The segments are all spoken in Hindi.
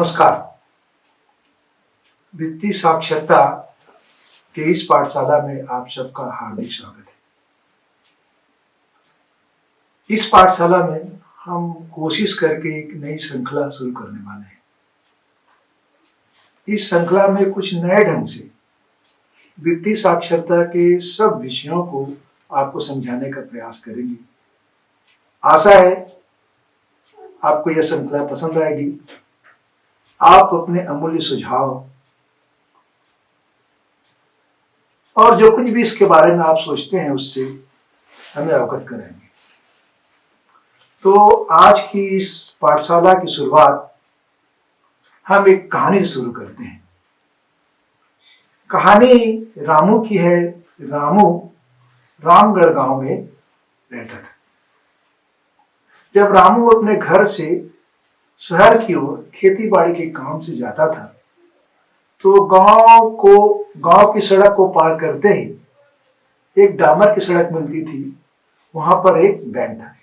नमस्कार। वित्तीय साक्षरता के इस पाठशाला में आप सबका हार्दिक स्वागत है। इस पाठशाला में हम कोशिश करके एक नई श्रृंखला शुरू करने वाले हैं। इस श्रृंखला में कुछ नए ढंग से वित्तीय साक्षरता के सब विषयों को आपको समझाने का प्रयास करेंगे। आशा है आपको यह श्रृंखला पसंद आएगी। आप अपने अमूल्य सुझाव और जो कुछ भी इसके बारे में आप सोचते हैं उससे हमें अवगत कराएंगे। तो आज की इस पाठशाला की शुरुआत हम एक कहानी से शुरू करते हैं। कहानी रामू की है। रामू रामगढ़ गांव में रहता था। जब रामू अपने घर से शहर की ओर खेती बाड़ी के काम से जाता था तो गांव की सड़क को पार करते ही एक डामर की सड़क मिलती थी। वहां पर एक बैंक था।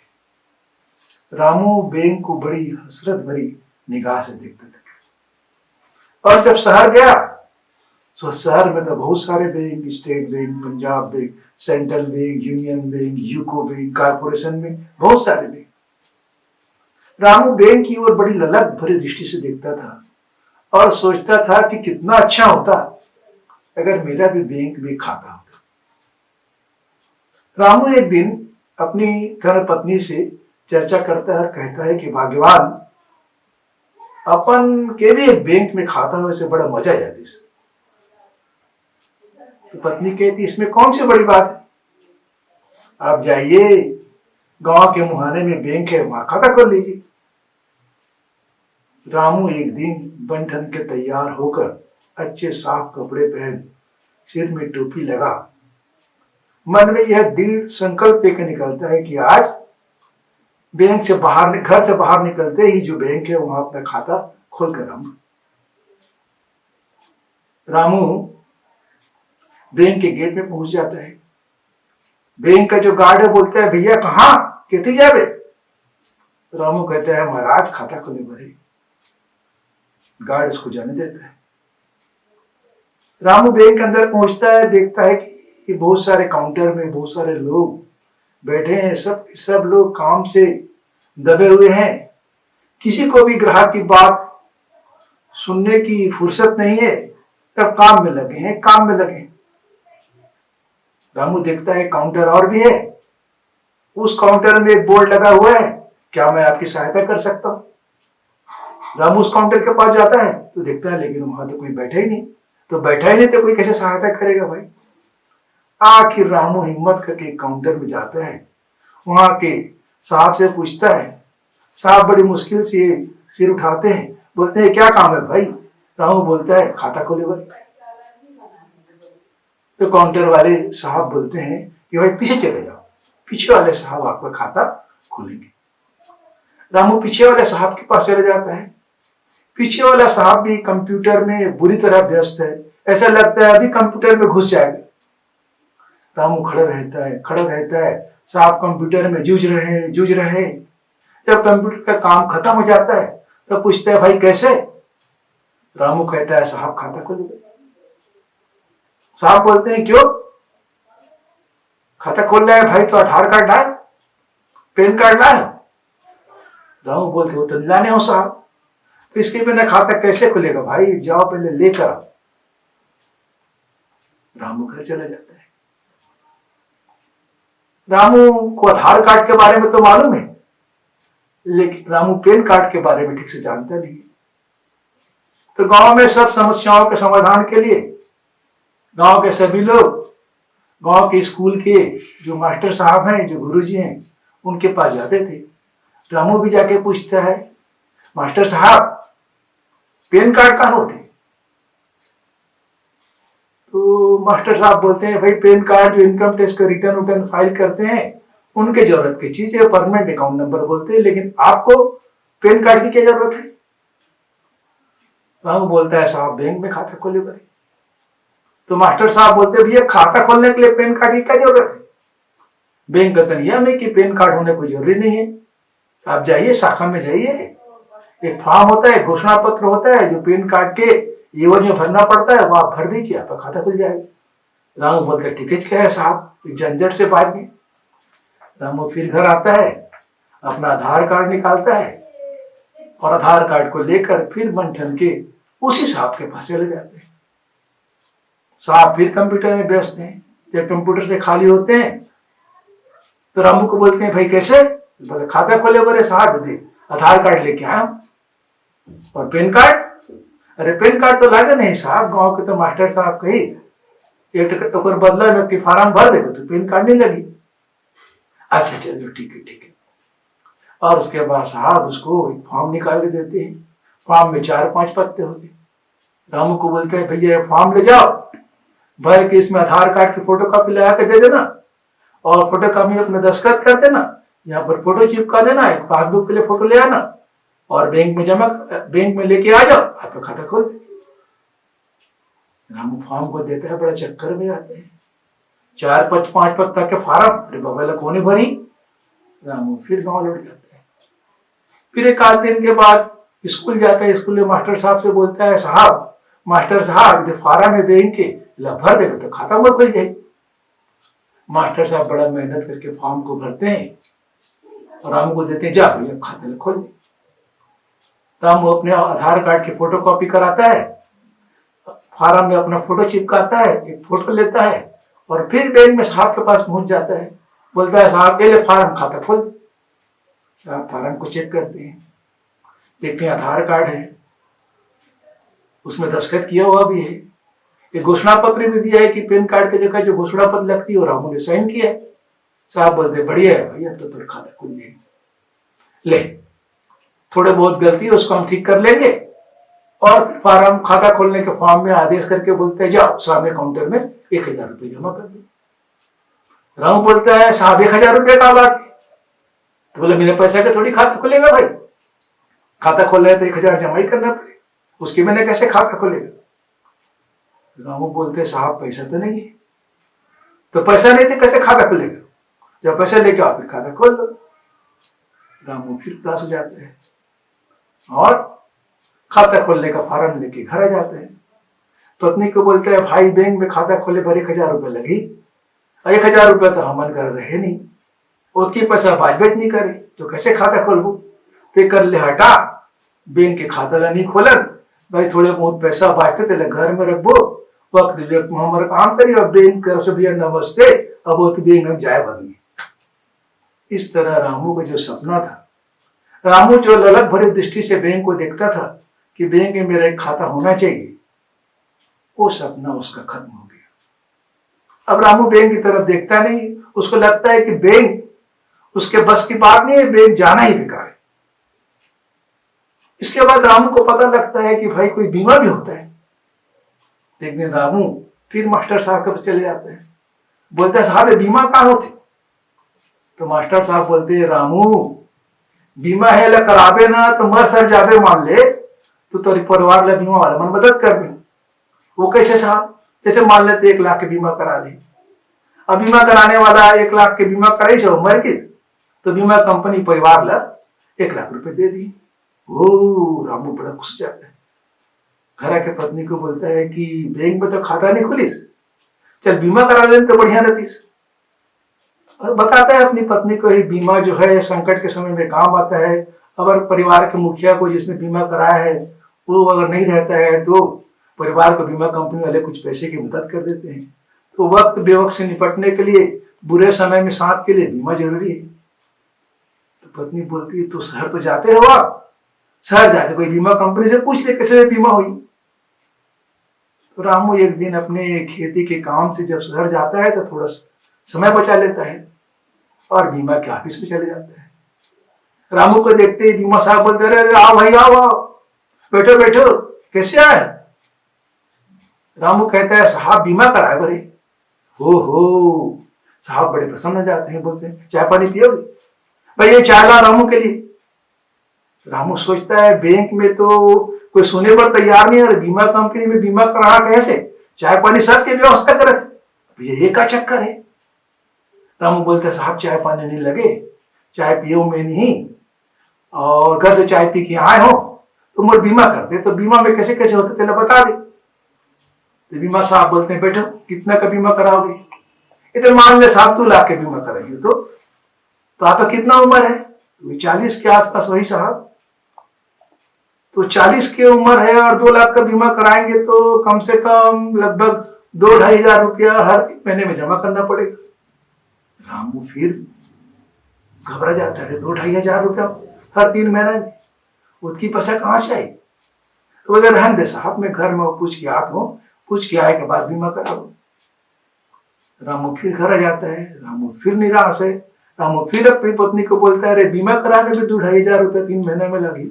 रामू बैंक को बड़ी हसरत भरी निगाह से देखता था। और जब शहर गया तो शहर में तो बहुत सारे bank, state bank, Punjab bank, central bank, union bank, UCO bank, corporation bank, बहुत सारे बैंक। रामू बैंक की ओर बड़ी ललक भरी दृष्टि से देखता था और सोचता था कि कितना अच्छा होता अगर मेरा भी बैंक में खाता होता। रामू एक दिन अपनी धर्मपत्नी से चर्चा करता है और कहता है कि भाग्यवान, अपन के भी एक बैंक में खाता हो, इसे बड़ा मजा आ जाती। तो पत्नी कहती इसमें कौन सी बड़ी बात है, आप जाइए गांव के मुहाने में बैंक है, वहां खाता खोल लीजिए। रामू एक दिन बन ठन के तैयार होकर अच्छे साफ कपड़े पहन सिर में टोपी लगा मन में यह दृढ़ संकल्प लेकर निकलता है कि आज बैंक से बाहर, घर से बाहर निकलते ही जो बैंक है वहां अपना खाता खोल कर आऊंगा। रामू बैंक के गेट में पहुंच जाता है। बैंक का जो गार्ड है बोलता है भैया कहाँ कहती जावे। रामू कहता है महाराज खाता खोले भरे। गार्ड उसको जाने देता है। रामू बैंक के अंदर पहुंचता है, देखता है कि बहुत सारे काउंटर में बहुत सारे लोग बैठे हैं। सब लोग काम से दबे हुए हैं। किसी को भी ग्राहक की बात सुनने की फुर्सत नहीं है। सब काम में लगे हैं। रामू देखता है काउंटर और भी है। उस काउंटर में एक बोर्ड लगा हुआ है, क्या मैं आपकी सहायता कर सकता हूं। रामू उस काउंटर के पास जाता है तो देखता है लेकिन वहां तो कोई बैठा ही नहीं। तो कोई कैसे सहायता करेगा भाई। आखिर रामू हिम्मत करके काउंटर में जाता है। वहां के साहब से पूछता है। साहब बड़ी मुश्किल से सिर उठाते हैं, बोलते हैं क्या काम है भाई। रामू बोलता है खाता खोले भाई। तो काउंटर वाले साहब बोलते हैं कि भाई पीछे चले जाओ, पीछे वाले साहब आपका खाता खोलेंगे। रामू पीछे वाले साहब के पास चले जाता है। पीछे वाला साहब भी कंप्यूटर में बुरी तरह व्यस्त है। ऐसा लगता है अभी कंप्यूटर में घुस जाएगा। रामू खड़ा रहता है। साहब कंप्यूटर में जूझ रहे हैं। जब कंप्यूटर का काम खत्म हो जाता है तो पूछता है भाई कैसे। रामू कहता है साहब खाता खोल दो। साहब बोलते हैं क्यों खाता खोल रहा है भाई, तो आधार कार्ड लाए, पैन कार्ड लाए। रामू बोलते हो तो लाने हो साहब, तो इसके बिना खाता कैसे खुलेगा भाई, जाओ पहले लेकर आओ। रामू घर चला जाता है। रामू को आधार कार्ड के बारे में तो मालूम है, लेकिन रामू पैन कार्ड के बारे में ठीक से जानता नहीं। तो गांव में सब समस्याओं के समाधान के लिए गांव के सभी लोग गांव के स्कूल के जो मास्टर साहब हैं, जो गुरुजी हैं, उनके पास जाते थे। रामू भी जाके पूछता है मास्टर साहब पैन कार्ड कहाँ होते। तो मास्टर साहब बोलते हैं भाई पैन कार्ड जो इनकम टैक्स का रिटर्न फाइल करते हैं उनके जरूरत की चीज है, परमानेंट अकाउंट नंबर बोलते हैं, लेकिन आपको पैन कार्ड की क्या जरूरत है। रामू बोलता है साहब बैंक में खाता खोले भाई। तो मास्टर साहब बोलते भैया खाता खोलने के लिए पैन कार्ड की क्या जरूरत है। बैंक का तो नियम है कि पैन कार्ड होने कोई जरूरी नहीं है। आप जाइए शाखा में जाइए, एक फॉर्म होता है, घोषणा पत्र होता है, जो पैन कार्ड के एवज में भरना पड़ता है, वो आप भर दीजिए, आपका खाता खुल जाएगा। रामू बोलते ठीक है क्या है साहब, झंझट से बाहर नहीं। रामू फिर घर आता है, अपना आधार कार्ड निकालता है और आधार कार्ड को लेकर फिर बन ठन के उसी साहब के पास चले जाते हैं। साहब फिर कंप्यूटर में व्यस्त हैं। जब कंप्यूटर से खाली होते हैं तो रामू को बोलते हैं भाई कैसे? बोले खाता खोले। बोले साहब दे आधार कार्ड लेके आया और पैन कार्ड। अरे पैन कार्ड तो लागे नहीं साहब, गांव के तो मास्टर साहब कही एक बदला में कि फार्म भर देगा तो पैन कार्ड नहीं लगी। अच्छा चलो ठीक है ठीक है। और उसके बाद साहब उसको एक फॉर्म निकाल के देते हैं। फॉर्म में 4-5 पत्ते होते। रामू को बोलते हैं भैया फॉर्म ले जाओ, भर के इसमें आधार कार्ड की फोटो कॉपी लगा के दे देना और फोटो कॉपी अपने दस्तखत कर देना, यहाँ पर फोटो चिपका देना, एक पासबुक के लिए फोटो ले आना और बैंक में लेके आ जाओ, आपका खाता खोल देंगे। रामू फॉर्म को देता है, बड़ा चक्कर में आते हैं। 4-5 पत्ता के फार्म, अरे बाबा कोने भरी। रामू फिर गाँव लौट जाता है। फिर एक आध दिन के बाद स्कूल जाता है। स्कूल में मास्टर साहब से बोलता है साहब मास्टर साहब जो फार्म है बैंक के भर देगा तो खाता मत खुल जाए। मास्टर साहब बड़ा मेहनत करके फॉर्म को भरते हैं और रामू को देते हैं, जा भैया खाता खोल दे। रामू अपने आधार कार्ड की फोटो कॉपी कराता है, फार्म में अपना फोटो चिपकाता है, एक फोटो लेता है और फिर बैंक में साहब के पास पहुंच जाता है। बोलता है साहब ये ले फार्म, खाता खोल दे। साहब फार्म को चेक करते हैं, देखते हैं आधार कार्ड है, उसमें दस्तखत किया हुआ भी है, एक घोषणा पत्र भी दिया है कि पैन कार्ड की जगह जो घोषणा पत्र लगती है वो रामू ने साइन किया है। साहब बोलते बढ़िया है भैया, तो तेरा खाता खुल जाएगा। ले थोड़े बहुत गलती है उसको हम ठीक कर लेंगे। और फार्म खाता खोलने के फॉर्म में आदेश करके बोलते हैं जाओ सामने काउंटर में 1000 रुपये जमा कर दो। रामू बोलता है साहब 1000 रुपये का बात, तो बोले मेरे पैसा का थोड़ी खाता खुलेगा भाई, खाता खोलना है तो 1000 जमा ही करना पड़ेगा, उसकी मैंने कैसे खाता खोलेगा। रामू बोलते साहब पैसा तो नहीं है। तो पैसा नहीं थे कैसे खाता खुलेगा, जब पैसा लेके आओ फिर खाता खोल लो। रामू फिर उदास हो जाते हैं और खाता खोलने का फार्म लेके घर आ जाते हैं। पत्नी को बोलते हैं भाई बैंक में खाता खोले पर 1000 रुपये लगी, 1000 रुपये तो हम कर रहे नहीं, उसकी पैसा बाजबेट नहीं करे तो कैसे खाता खोलबू। ते कर ले हटा, बैंक के खाता ला नहीं खोलन भाई, थोड़े बहुत पैसा बाजते थे घर में रखबो, वक्त हमारे काम करिए और बैंक कर से भैया नमस्ते, अब वो तो बैंक हम जाए बनी। इस तरह रामू का जो सपना था, रामू जो ललक भरी दृष्टि से बैंक को देखता था कि बैंक में मेरा एक खाता होना चाहिए, वो सपना उसका खत्म हो गया। अब रामू बैंक की तरफ देखता नहीं, उसको लगता है कि बैंक उसके बस की बात नहीं है, बैंक जाना ही बेकार है। इसके बाद रामू को पता लगता है कि भाई कोई बीमा भी होता है। एक दिन रामू फिर मास्टर साहब के पास चले जाते हैं, बोलते हैं साहब ये बीमा कहाँ होते। तो मास्टर साहब बोलते हैं रामू बीमा है ला कराबे ना तो मर सर जाबे मान ले, तो तेरे परिवार ला बीमा वाला मन मदद कर दे। वो कैसे साहब, जैसे मान लेते 1 लाख के बीमा करा ले, अब बीमा कराने वाला 1 लाख के बीमा कराई से मर गई तो बीमा कंपनी परिवार ला 1 लाख रुपए दे दी। ओ रामू बड़ा खुश जाता है, घर आके पत्नी को बोलता है कि बैंक में तो खाता नहीं खुलीस, चल बीमा करा ले तो बढ़िया रहतीस। और बताता है अपनी पत्नी को ही बीमा जो है संकट के समय में काम आता है। अगर परिवार के मुखिया को जिसने बीमा कराया है वो अगर नहीं रहता है तो परिवार को बीमा कंपनी वाले कुछ पैसे की मदद कर देते हैं। तो वक्त बेवक्त से निपटने के लिए, बुरे समय में साथ के लिए बीमा जरूरी है। तो पत्नी बोलती है तो शहर तो जाते हो आप, शहर जाके कोई बीमा कंपनी से पूछ ले कैसे बीमा हुई। तो रामू एक दिन अपने खेती के काम से जब शहर जाता है तो थोड़ा समय बचा लेता है और बीमा के ऑफिस में चले जाता है। रामू को देखते ही बीमा साहब बोलते रहे आओ भाई आओ बैठो बैठो, कैसे आए। रामू कहता है साहब बीमा कराए बड़े। हो साहब बड़े प्रसन्न हो जाते हैं, बोलते हैं चाय पानी पियोगे भाई, ये चाय ला रामू के लिए। रामू सोचता है बैंक में तो कोई सुने पर तैयार नहीं है, बीमा कंपनी में बीमा करा कैसे, चाय पानी सबकी व्यवस्था करे थे, ये का चक्कर है। रामू बोलते साहब चाय पानी नहीं लगे, चाय पियो में नहीं, और घर से चाय पी के आए हो तो मोर बीमा कर दे। तो बीमा में कैसे कैसे होते तेला बता दे। तो बीमा साहब बोलते हैं बैठो कितना का बीमा कराओगे। इधर मान ले साहब 2 लाख के बीमा कराइए। तो आपका कितना उम्र है? 40 के आसपास। वही साहब तो 40 की उम्र है और 2 लाख का बीमा कराएंगे तो कम से कम लगभग 2-2.5 हजार रुपया हर 3 महीने में जमा करना पड़ेगा। रामू फिर घबरा जाता है, 2-2.5 हजार रुपया हर 3 महीने में, उसकी पैसा कहाँ से आई? तो बोले रहने दे साहब, मैं घर में पूछ के आता हूँ, पूछ के आए के बाद बीमा कराओ। रामू फिर घर आ जाता है। रामू फिर निराश है। रामू फिर अपनी पत्नी को बोलता है, अरे बीमा कराने में 2-2.5 हजार रुपया 3 महीने में लगी।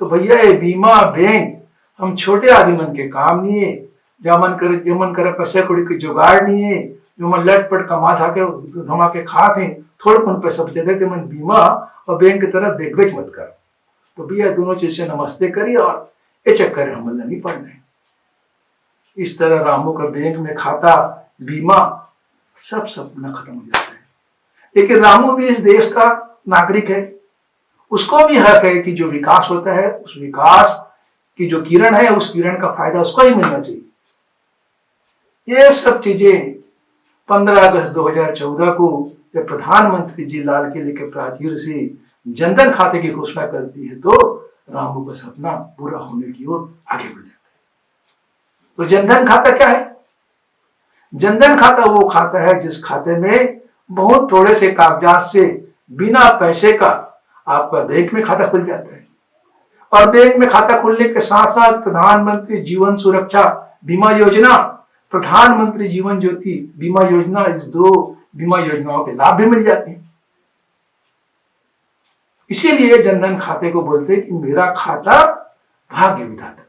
तो भैया ये बीमा बैंक हम छोटे आदमी मन के काम नहीं है। जमन करे पैसे कौड़ी के जुगाड़ नहीं है, जो मन लटपट कमा था के धमा के खाते थोड़े कौन पैसा बचे देते। मन बीमा और बैंक की तरफ देख बेच मत कर। तो भैया दोनों चीज से नमस्ते करिए और ये चक्कर हम नहीं पड़ना है। इस तरह रामू का बैंक में खाता, बीमा सब सपना खत्म हो जाता है। लेकिन रामू भी इस देश का नागरिक है, उसको भी हक है कि जो विकास होता है उस विकास की जो किरण है उस किरण का फायदा उसको ही मिलना चाहिए। ये सब चीजें 15 अगस्त 2014 को जब प्रधानमंत्री जी लाल किले के प्राचीर से जनधन खाते की घोषणा करती है तो रामू का सपना पूरा होने की ओर आगे बढ़ जाता है। तो जनधन खाता क्या है? जनधन खाता वो खाता है जिस खाते में बहुत थोड़े से कागजात से बिना पैसे का आपका बैंक में खाता खुल जाता है। और बैंक में खाता खुलने के साथ साथ प्रधानमंत्री जीवन सुरक्षा बीमा योजना, प्रधानमंत्री जीवन ज्योति बीमा योजना, इस 2 बीमा योजनाओं के लाभ भी मिल जाते हैं। इसीलिए जनधन खाते को बोलते हैं कि मेरा खाता भाग्य विधाता।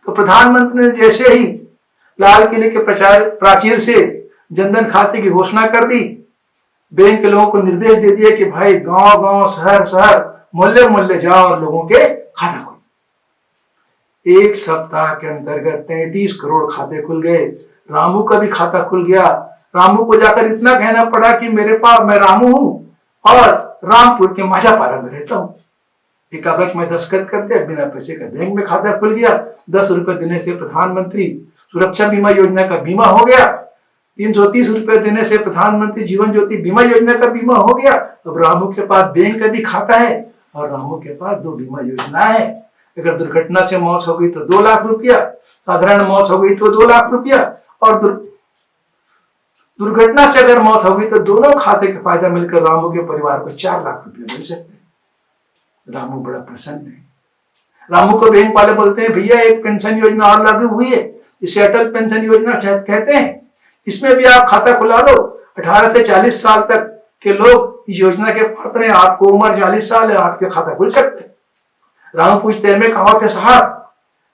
तो प्रधानमंत्री ने जैसे ही लाल किले के प्राचीर से जनधन खाते की घोषणा कर दी, बैंक के लोगों को निर्देश दे दिया कि भाई गांव गांव, शहर शहर, मोहल्ले मोहल्ले जाओ और लोगों के खाता खोलो। 1 सप्ताह के अंतर्गत 33 करोड़ खाते खुल गए। रामू का भी खाता खुल गया। रामू को जाकर इतना कहना पड़ा कि मेरे पास, मैं रामू हूं और रामपुर के माझापारा में रहता हूं। एक कागज में दस्तखत कर दिया, बिना पैसे का बैंक में खाता खुल गया। 10 रुपए देने से प्रधानमंत्री सुरक्षा बीमा योजना का बीमा हो गया। 330 रुपए देने से प्रधानमंत्री जीवन ज्योति बीमा योजना का बीमा हो गया। अब रामू के पास बैंक का भी खाता है और रामू के पास 2 बीमा योजना है। अगर दुर्घटना से मौत हो गई तो 2 लाख रुपया, साधारण मौत हो गई तो 2 लाख रुपया, और दुर्घटना से अगर मौत हो गई तो दोनों खाते का फायदा मिलकर रामू के परिवार को 4 लाख रुपया मिल सकते हैं। रामू बड़ा प्रसन्न है। रामू को बैंक वाले बोलते हैं, भैया एक पेंशन योजना और लागू हुई है, इसे अटल पेंशन योजना कहते हैं। इसमें भी आप खाता खुला लो। 18 से 40 साल तक के लोग इस योजना के पात्र हैं। आपको उम्र 40 साल है, आपके खाता खुल सकते हैं। रामू पूछते हैं, मैं कहा होते साहब?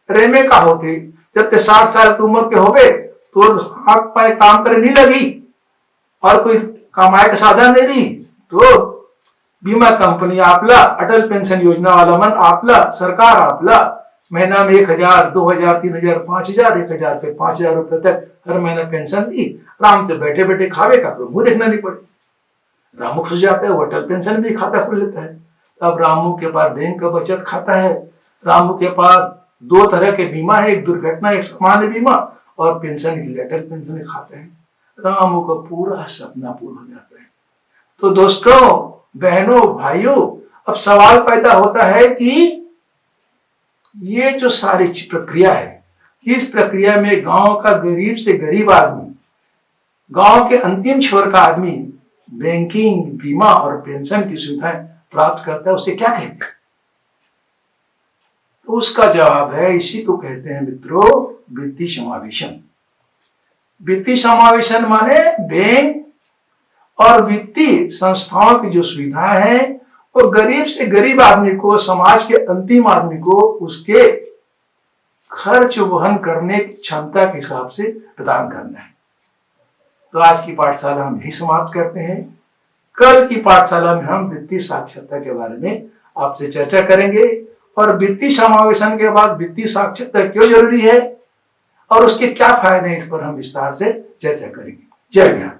अरे मैं कहा होते, जब ते 60 साल की उम्र के हो गए तो हाथ पाए काम करे नहीं लगी और कोई कमाए का साधन नहीं रही तो बीमा कंपनी आपला, अटल पेंशन योजना वाला मन आपला, सरकार आपला महीना में 1,000, 2,000, 3,000, 5,000, 1,000 से 5,000 रुपए तक हर महीना पेंशन दी। आराम से बैठे बैठे खावे का, तो मुंह देखना नहीं पड़े। रामू खुश जाता है, वो अटल पेंशन भी खाता खुल लेता है। अब रामू के पास बैंक का बचत खाता है। रामू के पास 2 तरह के बीमा है, एक दुर्घटना, एक सामान्य बीमा, और पेंशन के लिए अटल पेंशन खाता है। रामू का पूरा सपना पूरा हो जाता है। तो दोस्तों, बहनों, भाइयों, अब सवाल पैदा होता है कि ये जो सारी प्रक्रिया है, इस प्रक्रिया में गांव का गरीब से गरीब आदमी, गांव के अंतिम छोर का आदमी बैंकिंग, बीमा और पेंशन की सुविधाएं प्राप्त करता है, उसे क्या कहते हैं? तो उसका जवाब है, इसी को कहते हैं मित्रों वित्तीय समावेशन। वित्तीय समावेशन माने बैंक और वित्तीय संस्थाओं की जो सुविधाएं हैं वो गरीब से गरीब आदमी को, समाज के अंतिम आदमी को उसके खर्च वहन करने की क्षमता के हिसाब से प्रदान करना है। तो आज की पाठशाला हम यही समाप्त करते हैं। कल की पाठशाला में हम वित्तीय साक्षरता के बारे में आपसे चर्चा करेंगे और वित्तीय समावेशन के बाद वित्तीय साक्षरता क्यों जरूरी है और उसके क्या फायदे हैं, इस पर हम विस्तार से चर्चा करेंगे। जय हिंद।